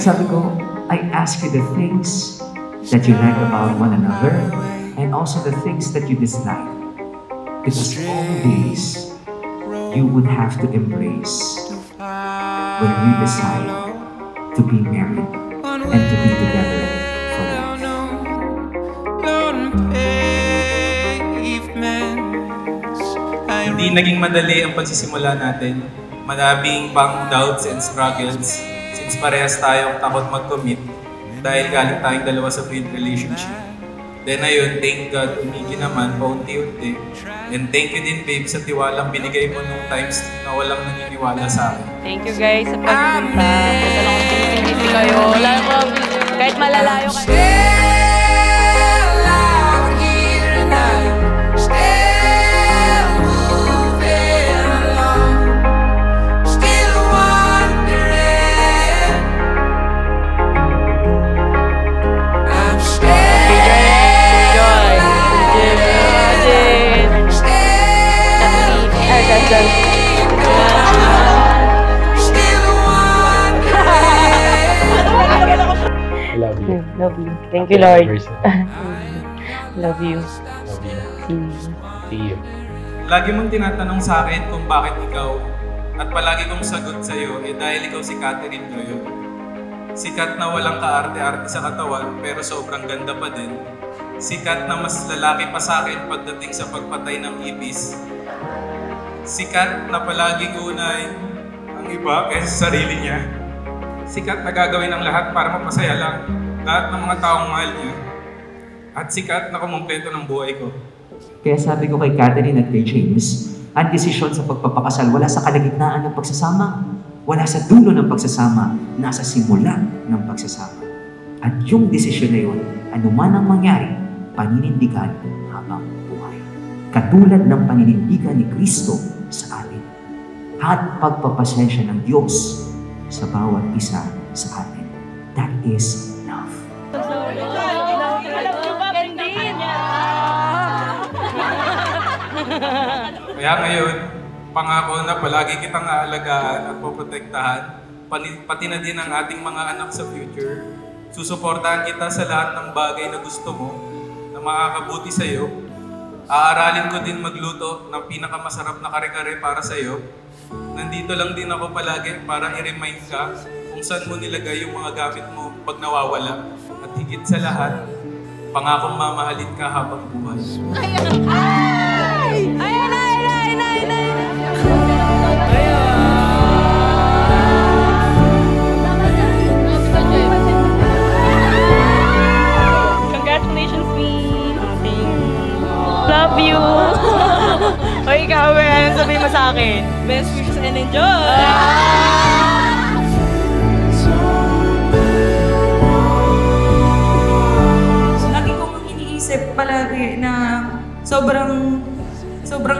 sabi ko, I ask you the things that you like about one another and also the things that you dislike. Because all these, you would have to embrace when we decide to be married and to be together for life. Hindi naging madali ang pagsisimula natin. Maraming pang doubts and struggles since parehas tayong takot mag-commit dahil galing tayong dalawa sa failed relationship. Then ayun, thank God, umigi naman paunti-unti. And thank you din babe sa tiwalang binigay mo nung times na walang naniniwala sa akin. Thank you guys sa pagpunta. Ito lang kung pinisisi kayo. Wala mo, kahit malalayo kayo. Love you. Thank you, Lord. Love you. Love you. See you. Lagi mong tinatanong sa akin kung bakit ikaw at palagi kong sagot sa iyo dahil ikaw si Catherine Gloyo. Sikat na walang kaarte-arte sa katawan pero sobrang ganda pa din. Sikat na mas lalaki pa sa akin pagdating sa pagpatay ng ibis. Sikat na palaging unahin ang iba kaysa sa sarili niya. Sikat na gagawin ang lahat para mapasaya lang lahat ng mga taong mahal niya. At sikat na kumumpleto ng buhay ko. Kaya sabi ko kay Catherine at kay James, ang desisyon sa pagpapakasal wala sa kalagitnaan ng pagsasama, wala sa dulo ng pagsasama, nasa simula ng pagsasama. At yung desisyon na yun, anuman ang mangyari, paninindigan habang buhay. Katulad ng paninindigan ni Kristo sa atin at pagpapasensya ng Diyos sa bawat isa sa atin. That is love. Kaya ngayon, pangako na palagi kitang aalagaan at poprotektahan, pati na din ang ating mga anak sa future. Susuportahan kita sa lahat ng bagay na gusto mo, na makakabuti sa iyo. Aaralin ko din magluto ng pinakamasarap na kare-kare para sa iyo. Nandito lang din ako palagi para i-remind ka kung saan mo nilagay yung mga gamit mo pag nawawala. At higit sa lahat, pangakong mamahalin ka habang buhay. Congratulations, me. Love you. O ikaw, ano sabihin mo sa akin? Best wishes and enjoy! Lagi kong iniisip palagi na sobrang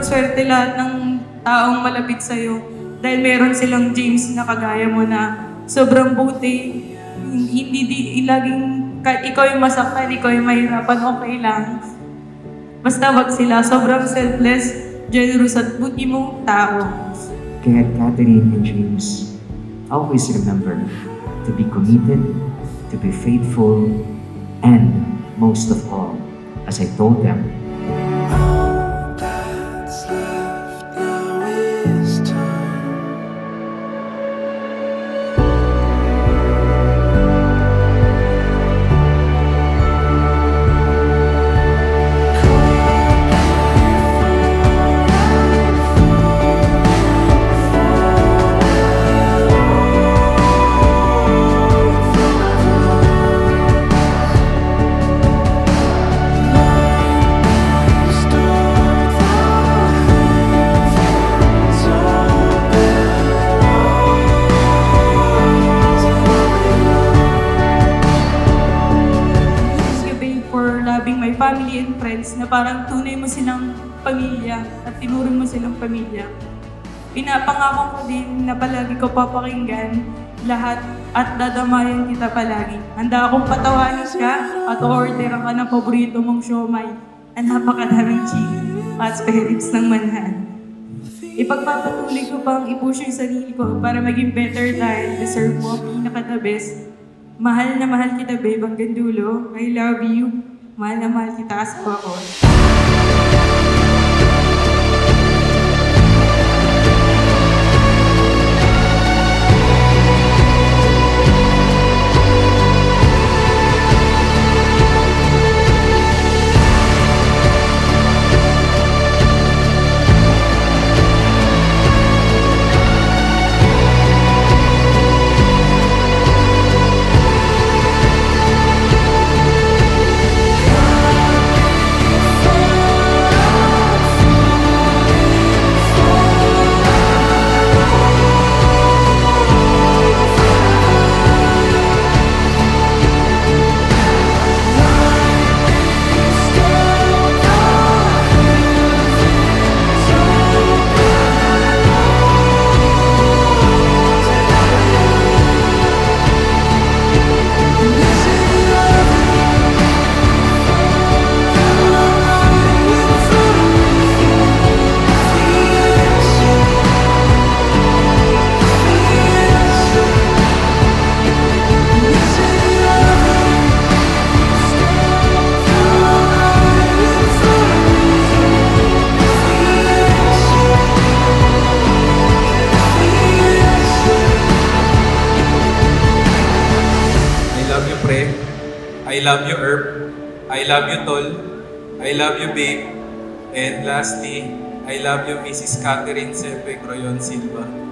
swerte lahat ng taong malapit sa'yo. Dahil meron silang James na kagaya mo na sobrang buti. Hindi laging, kahit ikaw yung masaktan, ikaw yung mahirapan, okay lang. Basta wag sila, sobrang selfless, generous at buti mong tao. Kaya Catherine and James, always remember to be committed, to be faithful, and most of all, as I told them, family and friends na parang tunay mo silang pamilya at tinuro mo silang pamilya. Pinapangako ko din na palagi ko papakinggan lahat at dadamayan kita palagi. Handa akong patawanin ka at orderan ka ng paborito mong siomay at napakadaming chili at spare ribs ng manhan. Ipagpapatuloy ko pang i-push yung sarili ko para maging better dahil deserve mo ang pinaka-the best. Mahal na mahal kita, babe, hanggang dulo. I love you. Mahal na mahal kita kasi ako. I love you, Erp. I love you, Tol. I love you, babe. And lastly, I love you, Mrs. Catherine Sepe Groyon Silva.